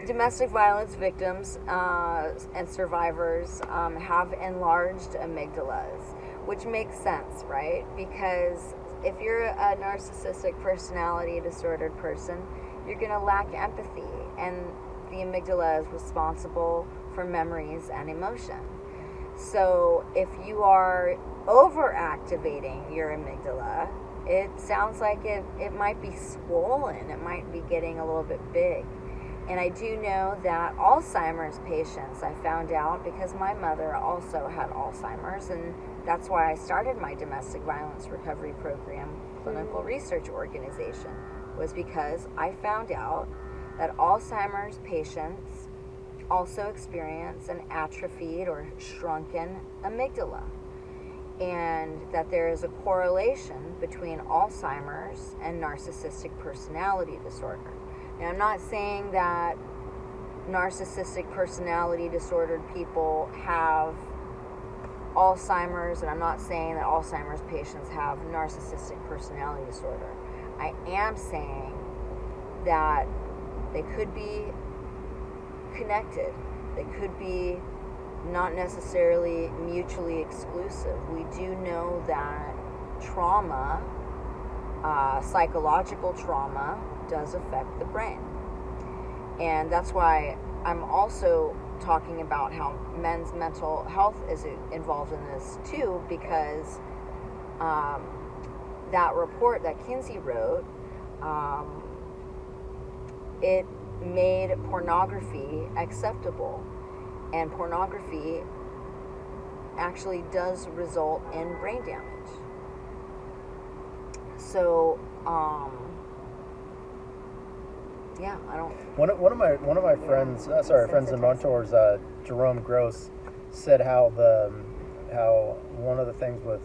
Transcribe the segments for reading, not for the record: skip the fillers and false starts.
domestic violence victims and survivors have enlarged amygdalas, which makes sense, right? Because if you're a narcissistic personality disordered person, you're going to lack empathy, and the amygdala is responsible for memories and emotion. So if you are overactivating your amygdala, it sounds like it might be swollen. It might be getting a little bit big. And I do know that Alzheimer's patients, I found out because my mother also had Alzheimer's, and that's why I started my domestic violence recovery program clinical research organization, was because I found out that Alzheimer's patients also experience an atrophied or shrunken amygdala, and that there is a correlation between Alzheimer's and narcissistic personality disorder. Now, I'm not saying that narcissistic personality disordered people have Alzheimer's, and I'm not saying that Alzheimer's patients have narcissistic personality disorder. I am saying that they could be connected. They could be not necessarily mutually exclusive. We do know that trauma, psychological trauma, does affect the brain. And that's why I'm also talking about how men's mental health is involved in this too, because that report that Kinsey wrote, it made pornography acceptable, and pornography actually does result in brain damage. So yeah, I don't. One of my friends, friends and mentors, Jerome Gross, said how one of the things with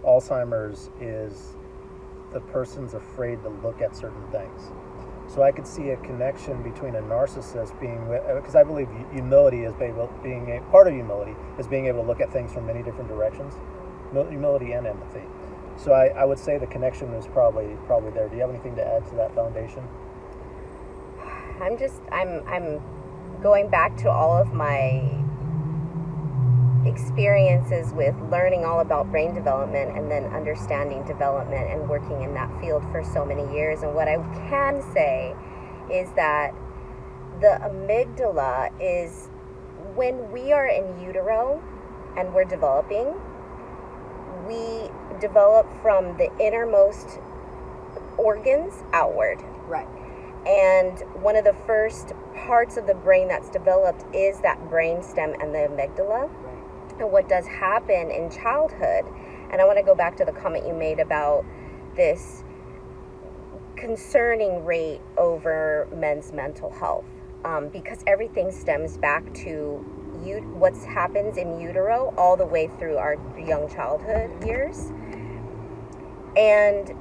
Alzheimer's is the person's afraid to look at certain things. So I could see a connection between a narcissist because I believe humility is being part of humility is being able to look at things from many different directions, humility and empathy. So I would say the connection is probably there. Do you have anything to add to that foundation? I'm going back to all of my experiences with learning all about brain development and then understanding development and working in that field for so many years. And what I can say is that the amygdala is, when we are in utero and we're developing, we develop from the innermost organs outward. Right. And one of the first parts of the brain that's developed is that brain stem and the amygdala. Right. And what does happen in childhood, and I want to go back to the comment you made about this concerning rate over men's mental health, because everything stems back to what happens in utero all the way through our young childhood years. And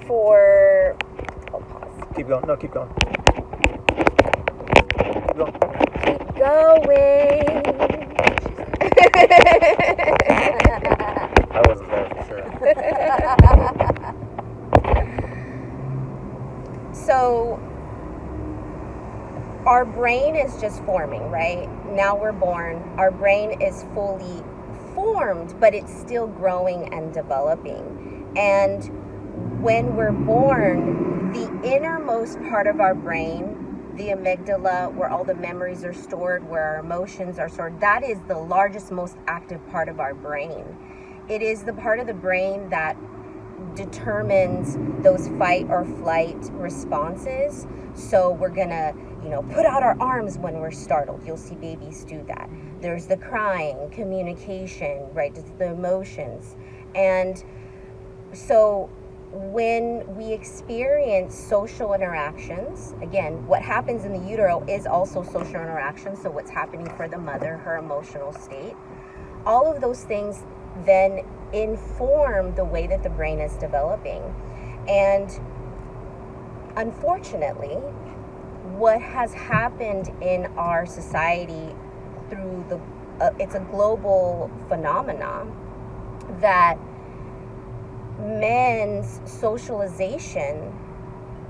for... Oh, pause. Keep going. No, keep going. Keep going. Keep going. I wasn't there for sure. So our brain is just forming, right? Now we're born. Our brain is fully formed, but it's still growing and developing. And when we're born, the innermost part of our brain, the amygdala, where all the memories are stored, where our emotions are stored, that is the largest, most active part of our brain. It is the part of the brain that determines those fight or flight responses. So we're gonna, put out our arms when we're startled. You'll see babies do that. There's the crying, communication, right? It's the emotions. And so when we experience social interactions, again, what happens in the utero is also social interaction. So what's happening for the mother, her emotional state, all of those things then inform the way that the brain is developing. And unfortunately, what has happened in our society through it's a global phenomena, that men's socialization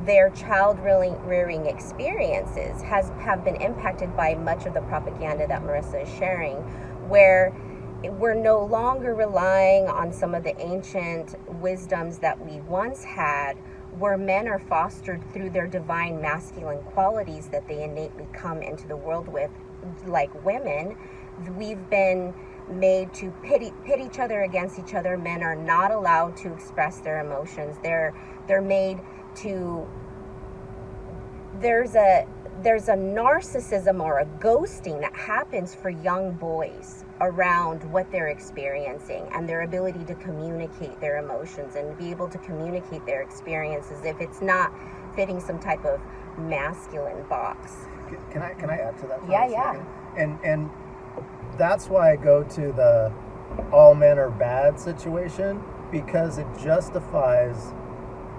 their child rearing experiences have been impacted by much of the propaganda that Marissa is sharing, where we're no longer relying on some of the ancient wisdoms that we once had, where men are fostered through their divine masculine qualities that they innately come into the world with, like women. We've been made to pit each other against each other. Men are not allowed to express their emotions. They're made to, there's a narcissism or a ghosting that happens for young boys around what they're experiencing and their ability to communicate their emotions and be able to communicate their experiences if it's not fitting some type of masculine box. Can I add to that? Yeah. And that's why I go to the all men are bad situation, because it justifies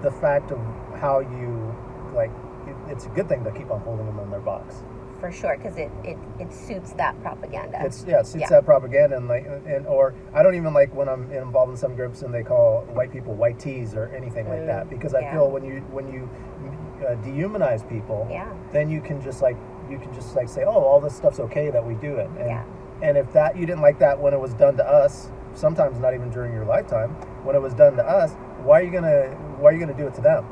the fact of how you, like, it's a good thing to keep on holding them in their box. For sure, because it suits that propaganda. It suits that propaganda, and or I don't even like when I'm involved in some groups and they call white people white tees or anything like that, because I feel when you dehumanize people, then you can just say, oh, all this stuff's okay that we do it, and if that you didn't like that when it was done to us, sometimes not even during your lifetime, when it was done to us, why are you gonna do it to them?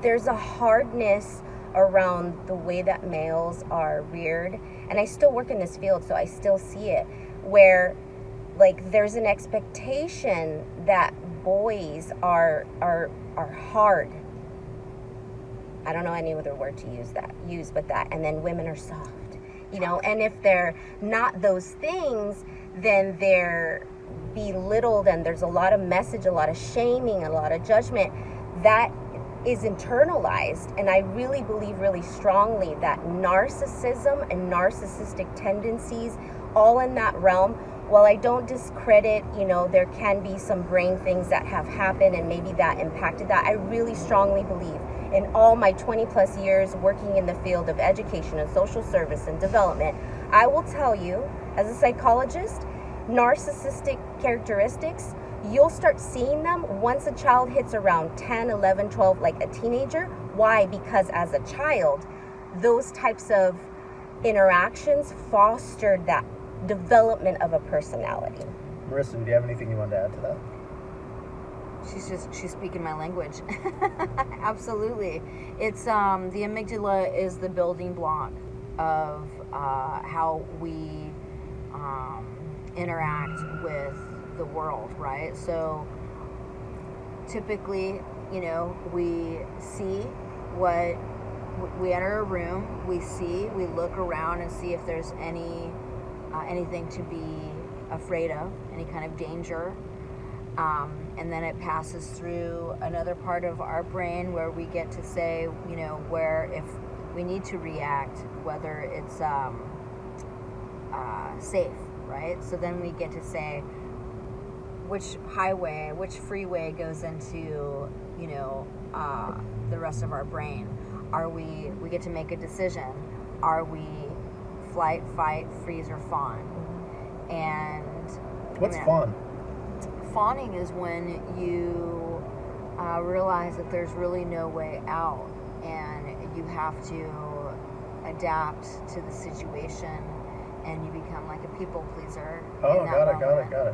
There's a hardness around the way that males are reared, and I still work in this field, so I still see it, where like there's an expectation that boys are hard. I don't know any other word to use but that, and then women are soft, and if they're not those things, then they're belittled, and there's a lot of message, a lot of shaming, a lot of judgment that is internalized. And I really believe really strongly that narcissism and narcissistic tendencies, all in that realm, while I don't discredit, there can be some brain things that have happened and maybe that impacted that, I really strongly believe in all my 20 plus years working in the field of education and social service and development, I will tell you, as a psychologist, narcissistic characteristics, you'll start seeing them once a child hits around 10, 11, 12, like a teenager. Why? Because as a child, those types of interactions fostered that development of a personality. Marissa, do you have anything you want to add to that? She's speaking my language. Absolutely. It's the amygdala is the building block of how we interact with the world, right? So typically, we see what we enter a room, we look around and see if there's anything to be afraid of, any kind of danger, and then it passes through another part of our brain where we get to say, where if we need to react, whether it's safe, right? So then we get to say which freeway goes into, the rest of our brain. We get to make a decision. Are we flight, fight, freeze, or fawn? And what's fawn? Fawning is when you realize that there's really no way out, and you have to adapt to the situation, and you become like a people pleaser. Oh, got it.